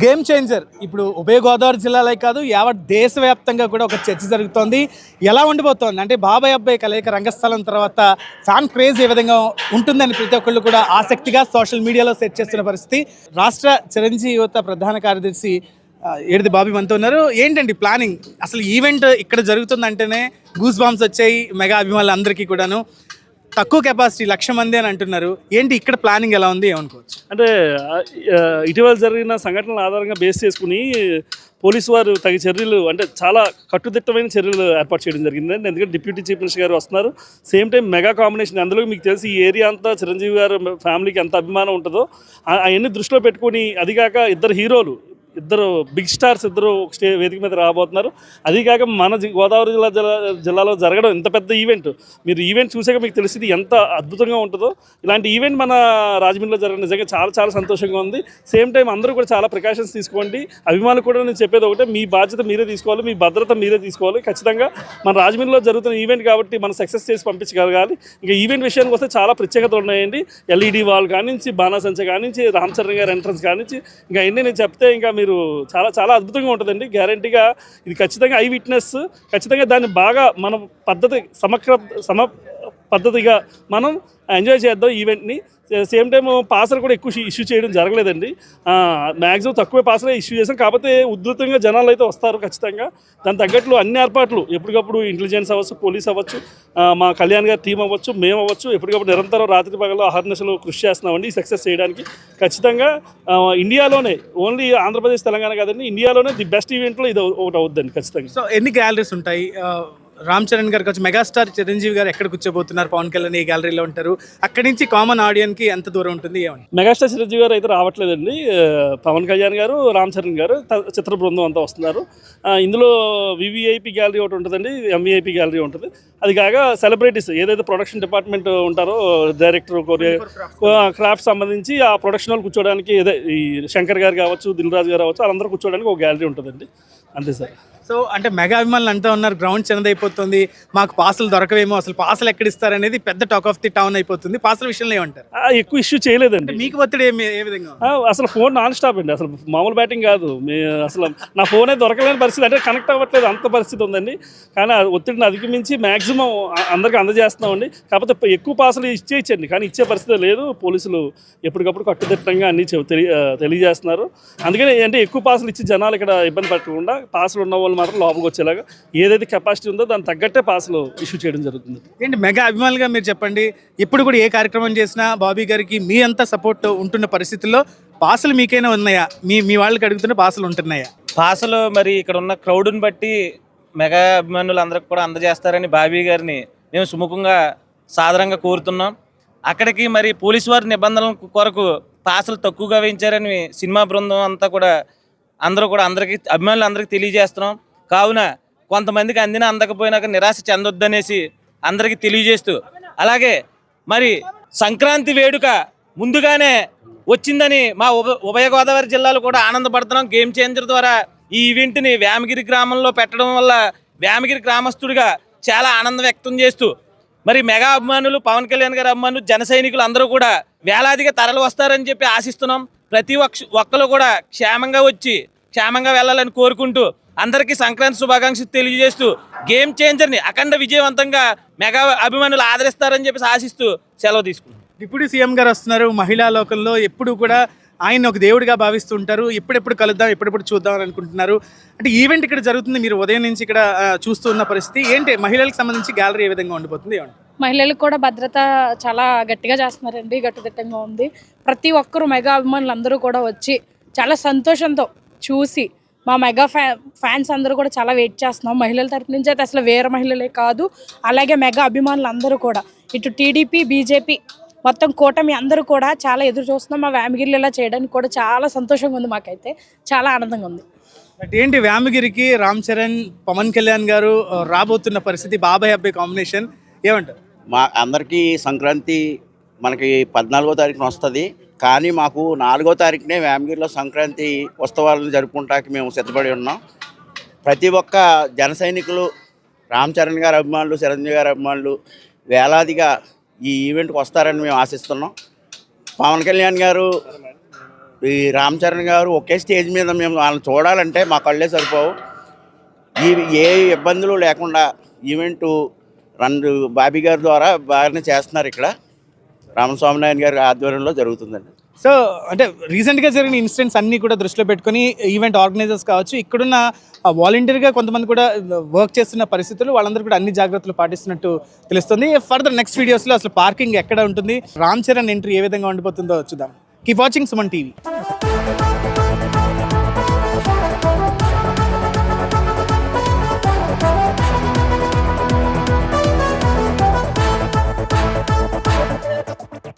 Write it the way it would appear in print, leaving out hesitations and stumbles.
Game changer. ఇప్పుడు ఉభయ గోదావరి జిల్లాలే కాదు, యావత్ దేశవ్యాప్తంగా కూడా ఒక చర్చ జరుగుతోంది. ఎలా ఉండిపోతుంది అంటే బాబాయ్ అబ్బాయి కలయిక రంగస్థలం తర్వాత ఫ్యాన్ క్రేజ్ ఏ విధంగా ఉంటుందని ప్రతి ఒక్కళ్ళు కూడా ఆసక్తిగా సోషల్ మీడియాలో సెర్చ్ చేస్తున్న పరిస్థితి. రాష్ట్ర చిరంజీవి యువత ప్రధాన కార్యదర్శి ఏడిది బాబీ మనతో ఉన్నారు. ఏంటండి ప్లానింగ్? అసలు ఈవెంట్ ఇక్కడ జరుగుతుందంటేనే గూస్ బాంబ్స్ వచ్చాయి మెగా అభిమానులు అందరికీ కూడాను. తక్కువ కెపాసిటీ 1,00,000 మంది అని అంటున్నారు. ఏంటి ఇక్కడ ప్లానింగ్ ఎలా ఉంది ఏమనుకోవచ్చు? అంటే ఇటీవల జరిగిన సంఘటనల ఆధారంగా బేస్ చేసుకుని పోలీసు వారు తగిన చర్యలు అంటే చాలా కట్టుదిట్టమైన చర్యలు ఏర్పాటు చేయడం జరిగిందండి. ఎందుకంటే డిప్యూటీ చీఫ్ మినిస్టర్ గారు వస్తున్నారు. Same time mega combination. అందులో మీకు తెలిసి ఈ ఏరియా అంతా చిరంజీవి గారు ఫ్యామిలీకి ఎంత అభిమానం ఉంటుందో అవన్నీ దృష్టిలో పెట్టుకొని, అదిగాక ఇద్దరు బిగ్ స్టార్స్ ఇద్దరు ఒక వేదిక మీద రాబోతున్నారు. అదికాక మన గోదావరి జిల్లాలో జరగడం ఇంత పెద్ద ఈవెంట్. మీరు ఈవెంట్ చూసాక మీకు తెలిసింది ఎంత అద్భుతంగా ఉంటుందో. ఇలాంటి ఈవెంట్ మన రాజమండ్రిలో జరగడం నిజంగా చాలా చాలా సంతోషంగా ఉంది. సేమ్ టైం అందరూ కూడా చాలా ప్రికాషన్స్ తీసుకోండి. అభిమానులు కూడా నేను చెప్పేది ఒకటే, మీ బాధ్యత మీరే తీసుకోవాలి, మీ భద్రత మీరే తీసుకోవాలి. ఖచ్చితంగా మన రాజమండ్రిలో జరుగుతున్న ఈవెంట్ కాబట్టి మనం సక్సెస్ చేసి పంపించగలగాలి. ఇంకా ఈవెంట్ విషయానికి వస్తే చాలా ప్రత్యేకతలు ఉన్నాయండి. ఎల్ఈడి వాల్ కానించి, బాణాసంచ కానించి, రామ్ చరణ్ గారి ఎంట్రన్స్ కానించి, ఇంకా అన్నీ నేను చెప్తే ఇంకా మీరు చాలా చాలా అద్భుతంగా ఉంటుందండి. గ్యారంటీగా ఇది ఖచ్చితంగా ఐ విట్నెస్. ఖచ్చితంగా దాన్ని బాగా మనం పద్ధతిగా మనం ఎంజాయ్ చేద్దాం ఈవెంట్ని. సేమ్ టైం పాసలు కూడా ఎక్కువ ఇష్యూ చేయడం జరగలేదండి. మ్యాక్సిమం తక్కువే పాసలే ఇష్యూ చేసాం. కాకపోతే ఉధృతంగా జనాలు అయితే వస్తారు ఖచ్చితంగా. దాని తగ్గట్లు అన్ని ఏర్పాట్లు ఎప్పటికప్పుడు ఇంటెలిజెన్స్ అవ్వచ్చు, పోలీస్ అవ్వచ్చు, మా కళ్యాణ్ గారి టీం అవ్వచ్చు, మేము అవ్వచ్చు, ఎప్పటికప్పుడు నిరంతరం రాత్రి పగలు అహర్నిశలు కృషి చేస్తున్నామండి సక్సెస్ చేయడానికి. ఖచ్చితంగా ఇండియాలోనే, ఓన్లీ ఆంధ్రప్రదేశ్ తెలంగాణ కాదండి, ఇండియాలోనే ది బెస్ట్ ఈవెంట్లో ఇది ఒకటి అవుద్దండి ఖచ్చితంగా. సో ఎన్ని గ్యాలరీస్ ఉంటాయి? రామ్ చరణ్ గారికి వచ్చి మెగాస్టార్ చిరంజీవి గారు ఎక్కడ కూర్చోబోతున్నారు? పవన్ కళ్యాణ్ ఈ గ్యాలరీలో ఉంటారు. అక్కడి నుంచి కామన్ ఆడియన్కి ఎంత దూరం ఉంటుంది ఏమని? మెగాస్టార్ చిరంజీవి గారు అయితే రావట్లేదండి. పవన్ కళ్యాణ్ గారు, రామ్ చరణ్ గారు, చిత్ర బృందం అంతా వస్తున్నారు. ఇందులో వివిఐపి గ్యాలరీ ఒకటి ఉంటుందండి, ఎంవిఐపి గ్యాలరీ ఉంటుంది. అది కాక సెలబ్రిటీస్ ఏదైతే ప్రొడక్షన్ డిపార్ట్మెంట్ ఉంటారో, డైరెక్టర్, క్రాఫ్ట్ సంబంధించి ఆ ప్రొడక్షన్ వాళ్ళు కూర్చోడానికి, ఈ శంకర్ గారు కావచ్చు, దిల్ రాజు గారు కావచ్చు, వాళ్ళందరూ కూర్చోడానికి ఒక గ్యాలరీ ఉంటుందండి. అంతే సార్. సో అంటే మెగా అభిమానులు అంటూ ఉన్నారు గ్రౌండ్ చిన్నదైపోతుంది, మాకు పాసులు దొరకవేమో, అసలు పాసులు ఎక్కడ ఇస్తారనేది పెద్ద టాక్ ఆఫ్ ది టౌన్ అయిపోతుంది. పాసుల విషయంలో ఏమంటారు? ఎక్కువ ఇష్యూ చేయలేదండి. మీకు ఒత్తిడి ఏ విధంగా? అసలు ఫోన్ నాన్ స్టాప్ అండి. అసలు మామూలు బ్యాటింగ్ కాదు. అసలు నా ఫోనే దొరకలేని పరిస్థితి, అంటే కనెక్ట్ అవ్వట్లేదు అంత పరిస్థితి ఉందండి. కానీ ఒత్తిడిని అధిగమించి మ్యాక్సిమం అందరికీ అందజేస్తున్నామండి. కాకపోతే ఎక్కువ పాసులు ఇచ్చేయచ్చండి, కానీ ఇచ్చే పరిస్థితి లేదు. పోలీసులు ఎప్పటికప్పుడు కట్టుదిట్టంగా అన్ని తెలియజేస్తున్నారు. అందుకని అంటే ఎక్కువ పాసులు ఇచ్చి జనాలు ఇక్కడ ఇబ్బంది పెట్టకుండా, పాసులు ఉన్న వాళ్ళు మాత్రం లోపలికి వచ్చేలాగా ఏదైతే కెపాసిటీ ఉందో దాన్ని తగ్గట్టే పాసులు ఇష్యూ చేయడం జరుగుతుంది. ఏంటి మెగా అభిమానులుగా మీరు చెప్పండి, ఇప్పుడు కూడా ఏ కార్యక్రమం చేసినా బాబీ గారికి మీ అంతా సపోర్ట్ ఉంటున్న పరిస్థితుల్లో పాసులు మీకైనా ఉన్నాయా? మీ వాళ్ళకి అడుగుతున్న పాసులు ఉంటున్నాయా? పాసులు మరి ఇక్కడ ఉన్న క్రౌడ్ని బట్టి మెగా అభిమానులు అందరికి కూడా అందజేస్తారని బాబీ గారిని మేము సుముఖంగా సాదరంగా కోరుతున్నాం. అక్కడికి మరి పోలీసు వారి నిబంధనల కొరకు పాసులు తక్కువగా వేయించారని సినిమా బృందం అంతా కూడా అందరికీ అభిమానులు తెలియజేస్తున్నాం. కావున కొంతమందికి అందకపోయినాక నిరాశ చెందొద్దనేసి అందరికీ తెలియజేస్తూ, అలాగే మరి సంక్రాంతి వేడుక ముందుగానే వచ్చిందని మా ఉభయ గోదావరి జిల్లాలో కూడా ఆనందపడుతున్నాం. గేమ్ చేంజర్ ద్వారా ఈ ఈవెంట్ని వేమగిరి గ్రామంలో పెట్టడం వల్ల వేమగిరి గ్రామస్తుడిగా చాలా ఆనందం వ్యక్తం చేస్తూ, మరి మెగా అభిమానులు, పవన్ కళ్యాణ్ గారి అభిమానులు, జన సైనికులు అందరూ కూడా వేలాదిగా తరలి వస్తారని చెప్పి ఆశిస్తున్నాం. ప్రతి ఒక్కరు కూడా క్షేమంగా వచ్చి క్షేమంగా వెళ్ళాలని కోరుకుంటూ, అందరికీ సంక్రాంతి శుభాకాంక్షలు తెలియజేస్తూ, గేమ్ చేంజర్ని అఖండ విజయవంతంగా మెగా అభిమానులు ఆదరిస్తారని చెప్పి ఆశిస్తూ సెలవు తీసుకుంటాం. డిప్యూటీ సీఎం గారు వస్తున్నారు. మహిళా లోకంలో ఎప్పుడు కూడా ఆయన ఒక దేవుడిగా భావిస్తుంటారు. ఎప్పుడెప్పుడు కలుద్దాం, ఎప్పుడెప్పుడు చూద్దాం అని అనుకుంటున్నారు. అంటే ఈవెంట్ ఇక్కడ జరుగుతుంది, మీరు ఉదయం నుంచి ఇక్కడ చూస్తూ ఉన్న పరిస్థితి ఏంటి? మహిళలకు సంబంధించి గ్యాలరీ ఏ విధంగా ఉండిపోతుంది? మహిళలకు కూడా భద్రత చాలా గట్టిగా చేస్తున్నారండి, గట్టుదిట్టంగా ఉంది. ప్రతి ఒక్కరూ మెగా అభిమానులు అందరూ కూడా వచ్చి చాలా సంతోషంతో చూసి, మా మెగా ఫ్యాన్స్ అందరూ కూడా చాలా వెయిట్ చేస్తున్నాం. మహిళల తరపు నుంచి అయితే అసలు వేరే మహిళలే కాదు, అలాగే మెగా అభిమానులు అందరూ కూడా, ఇటు టీడీపీ, బీజేపీ మొత్తం కూటమి అందరూ కూడా చాలా ఎదురు చూస్తున్నాం. మా వేమగిరిలో ఇలా చేయడానికి కూడా చాలా సంతోషంగా ఉంది, మాకైతే చాలా ఆనందంగా ఉంది. బట్ ఏంటి వేమగిరికి రామ్ చరణ్, పవన్ కళ్యాణ్ గారు రాబోతున్న పరిస్థితి, బాబాయ్ అబ్బాయి కాంబినేషన్ ఏమంటారు? మా అందరికీ సంక్రాంతి మనకి 14వ తారీఖున వస్తుంది, కానీ మాకు 4వ తారీఖునే వేమగిరిలో సంక్రాంతి ఉత్సవాలను జరుపుకుంటానికి మేము సిద్ధపడి ఉన్నాం. ప్రతి ఒక్క జన సైనికులు, రామ్ చరణ్ గారి అభిమానులు, చిరంజీవి గారి అభిమానులు వేలాదిగా ఈ ఈవెంట్కి వస్తారని మేము ఆశిస్తున్నాం. పవన్ కళ్యాణ్ గారు ఈ రామ్ చరణ్ గారు ఒకే స్టేజ్ మీద మేము వాళ్ళని చూడాలంటే మా కళ్ళే సరిపోవు. ఏ ఇబ్బందులు లేకుండా ఈవెంట్ బాబీ గారి ద్వారా బాగానే చేస్తున్నారు. ఇక్కడ రామస్వామినారాయణ గారి ఆధ్వర్యంలో జరుగుతుందండి. సో అంటే రీసెంట్గా జరిగిన ఇన్సిడెంట్స్ అన్నీ కూడా దృష్టిలో పెట్టుకుని ఈవెంట్ ఆర్గనైజర్స్ కావచ్చు, ఇక్కడున్న వాలంటీర్గా కొంతమంది కూడా వర్క్ చేస్తున్న పరిస్థితులు వాళ్ళందరూ కూడా అన్ని జాగ్రత్తలు పాటిస్తున్నట్టు తెలుస్తుంది. ఫర్దర్ నెక్స్ట్ వీడియోస్లో అసలు పార్కింగ్ ఎక్కడ ఉంటుంది, రామ్ చరణ్ ఎంట్రీ ఏ విధంగా ఉండిపోతుందో చూద్దాం. Keep watching Suman TV.